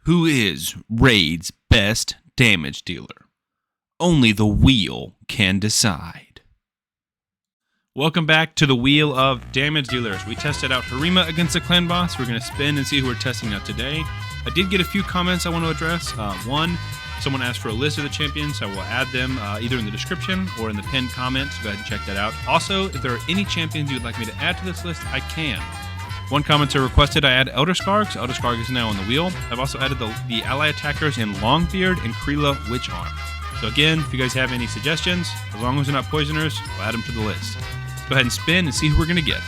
Who is Raid's best damage dealer? Only the wheel can decide. Welcome back to the Wheel of Damage Dealers. We tested out Harima against the clan boss. We're going to spin and see who we're testing out today. I did get a few comments I want to address. One, someone asked for a list of the champions, so I will add them either in the description or in the pinned comment, so go ahead and check that out. Also, if there are any champions you would like me to add to this list, I can. One commenter requested I add Elder Skarg, so Elder Skarg is now on the wheel. I've also added the ally attackers in Longbeard and Kreela Witcharm. So again, if you guys have any suggestions, as long as they're not poisoners, we'll add them to the list. Let's go ahead and spin and see who we're going to get.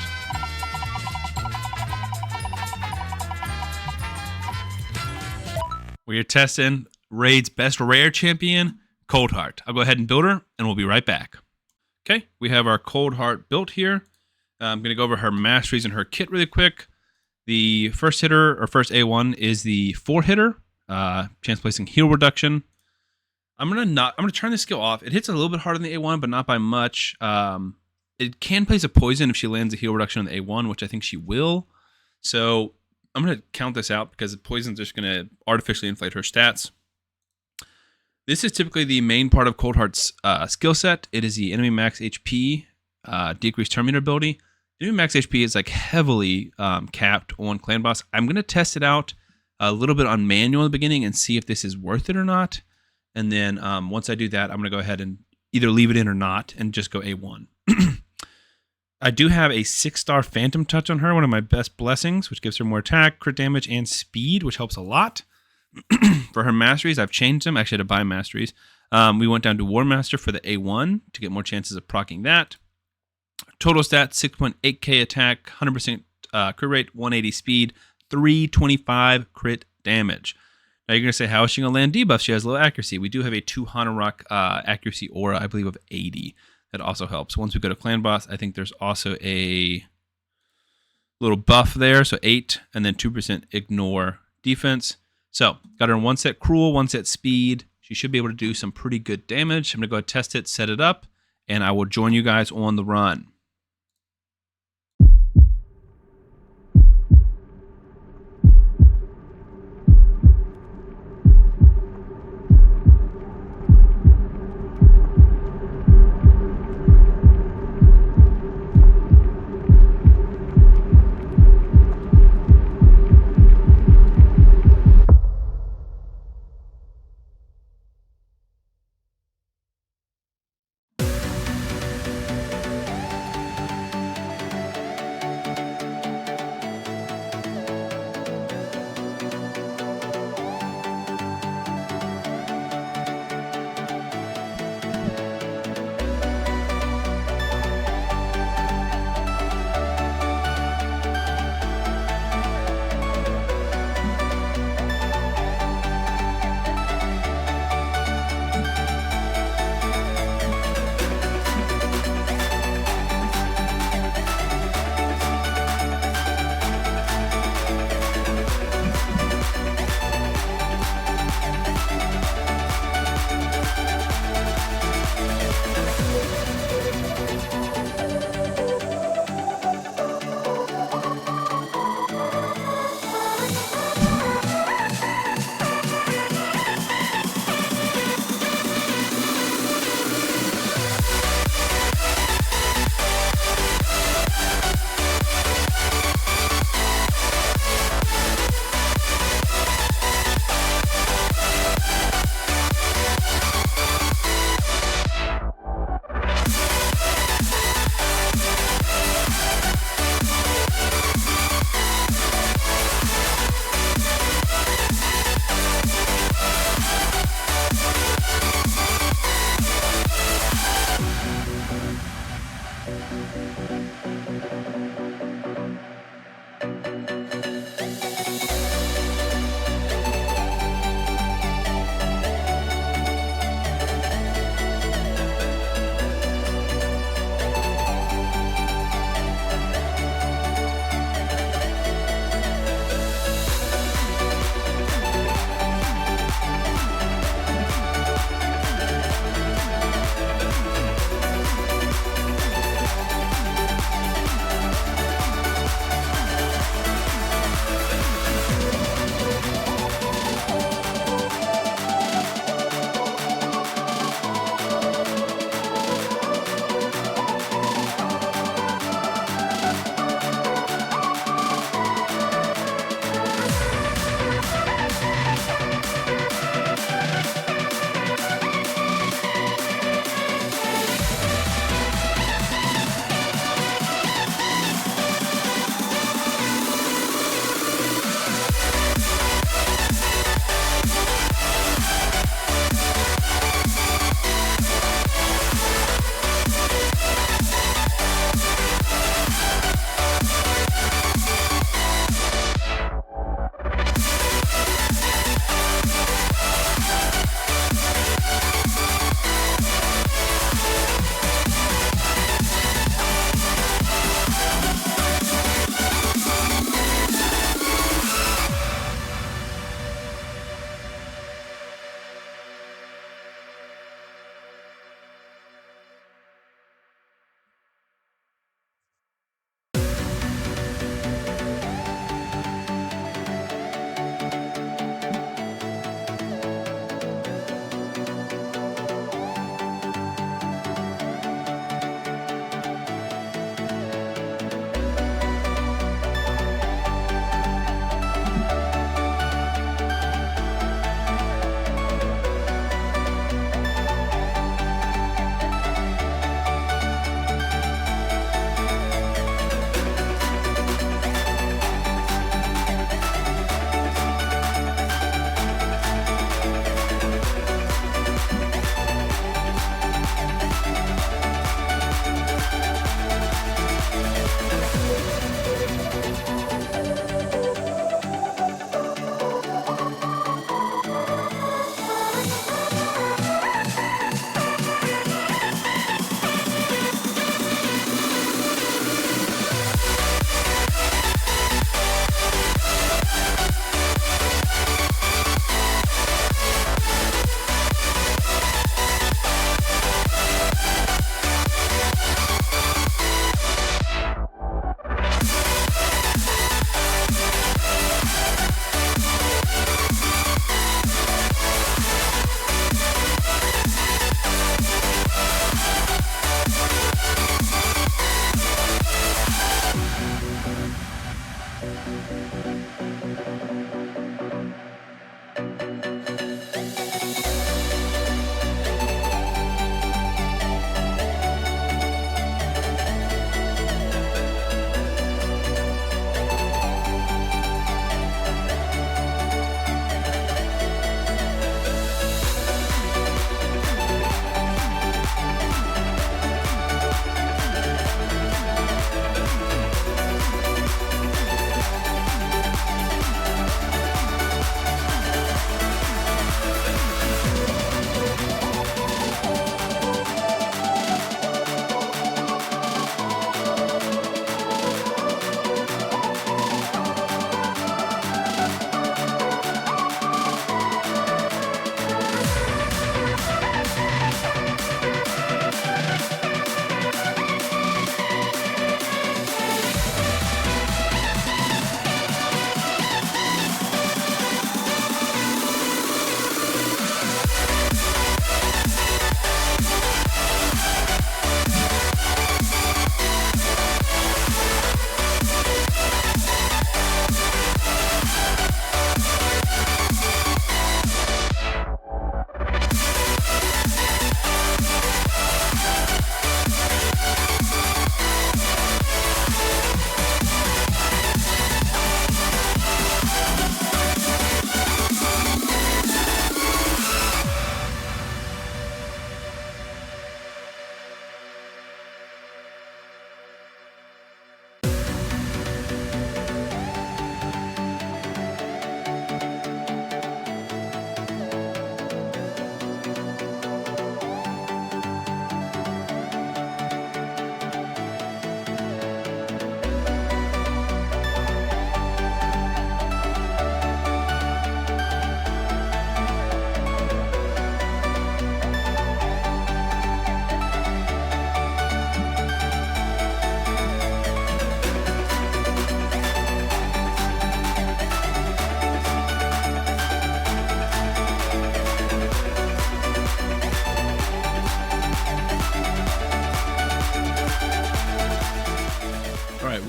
We are testing Raid's best rare champion, Coldheart. I'll go ahead and build her, and we'll be right back. Okay, we have our Coldheart built here. I'm going to go over her masteries and her kit really quick. The first hitter, or first A1, is the 4-hitter. Chance placing heal reduction. I'm going to turn this skill off. It hits a little bit harder than the A1, but not by much. It can place a poison if she lands a heal reduction on the A1, which I think she will. So I'm going to count this out because the poison's just going to artificially inflate her stats. This is typically the main part of Coldheart's skill set. It is the enemy max HP decreased turn meter ability. Enemy max HP is like heavily capped on clan boss. I'm going to test it out a little bit on manual in the beginning and see if this is worth it or not. And then once I do that, I'm going to go ahead and either leave it in or not and just go A1. I do have a 6-star Phantom Touch on her, one of my best blessings, which gives her more attack, crit damage, and speed, which helps a lot. For her masteries, I've changed them. Actually, I had to buy masteries. We went down to War Master for the A1 to get more chances of proccing that. Total stats, 6.8k attack, 100% crit rate, 180 speed, 325 crit damage. Now you're going to say, how is she going to land debuff? She has low accuracy. We do have a 2 Hanorok accuracy aura, I believe, of 80. That also helps. Once we go to clan boss, I think there's also a little buff there. So 8 and then 2% ignore defense. So got her in 1 set cruel, 1 set speed. She should be able to do some pretty good damage. I'm going to go ahead and test it, set it up, and I will join you guys on the run.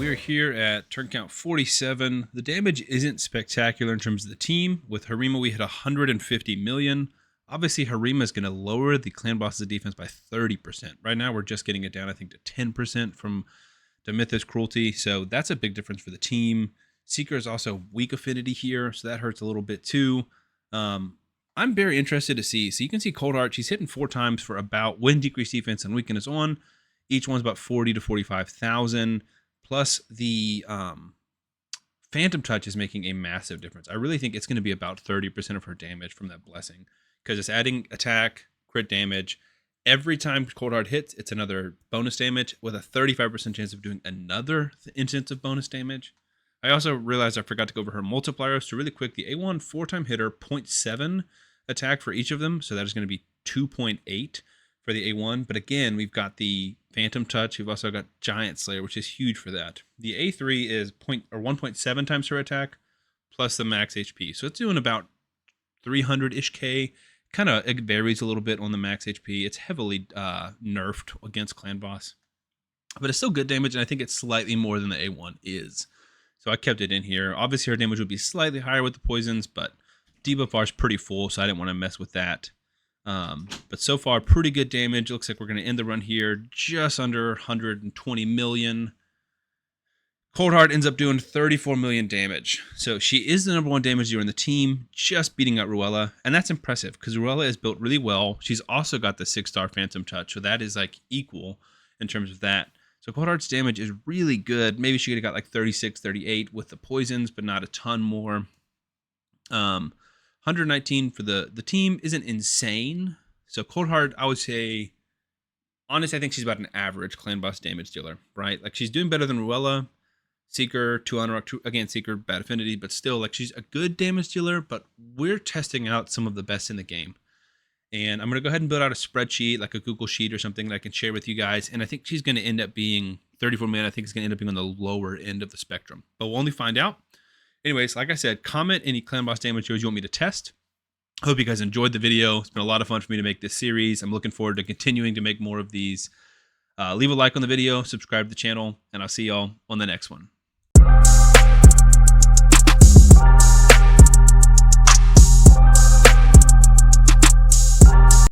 we're here at turn count 47. The damage isn't spectacular in terms of the team. With Harima, we hit 150 million. Obviously, Harima is going to lower the clan boss's defense by 30%. Right now, we're just getting it down, I think, to 10% from Demythis Cruelty. So that's a big difference for the team. Seeker is also weak affinity here, so that hurts a little bit too. I'm very interested to see. So you can see Coldheart, she's hitting 4 times for about when decreased defense and weaken is on. Each one's about 40 to 45,000. Plus the Phantom Touch is making a massive difference. I really think it's going to be about 30% of her damage from that blessing, because it's adding attack, crit damage. Every time Coldheart hits, it's another bonus damage with a 35% chance of doing another instance of bonus damage. I also realized I forgot to go over her multipliers. So really quick, the A1 4-time hitter, 0.7 attack for each of them. So that is going to be 2.8 for the A1. But again, we've got the Phantom Touch. We've also got Giant Slayer, which is huge for that. The A3 is 1.7 times her attack plus the max HP. So it's doing about 300-ish K. Kind of, it varies a little bit on the max HP. It's heavily nerfed against Clan Boss. But it's still good damage, and I think it's slightly more than the A1 is. So I kept it in here. Obviously, her damage would be slightly higher with the poisons, but debuff bar is pretty full, so I didn't want to mess with that. But so far, pretty good damage. Looks like we're going to end the run here just under 120 million. Coldheart ends up doing 34 million damage. So she is the #1 damage dealer in the team, just beating out Ruella. And that's impressive because Ruella is built really well. She's also got the 6-star Phantom Touch, so that is like equal in terms of that. So Coldheart's damage is really good. Maybe she could have got like 36, 38 with the poisons, but not a ton more. 119 for the team isn't insane. So Coldheart, I would say, honestly, I think she's about an average clan boss damage dealer, right? Like she's doing better than Ruella. Seeker, 2 honor, again, Seeker, bad affinity, but still, like she's a good damage dealer, but we're testing out some of the best in the game. And I'm going to go ahead and build out a spreadsheet, like a Google Sheet or something that I can share with you guys. And I think she's going to end up being 34 million. I think it's going to end up being on the lower end of the spectrum, but we'll only find out. Anyways, like I said, comment any clan boss damage heroes you want me to test. I hope you guys enjoyed the video. It's been a lot of fun for me to make this series. I'm looking forward to continuing to make more of these. Leave a like on the video, subscribe to the channel, and I'll see y'all on the next one.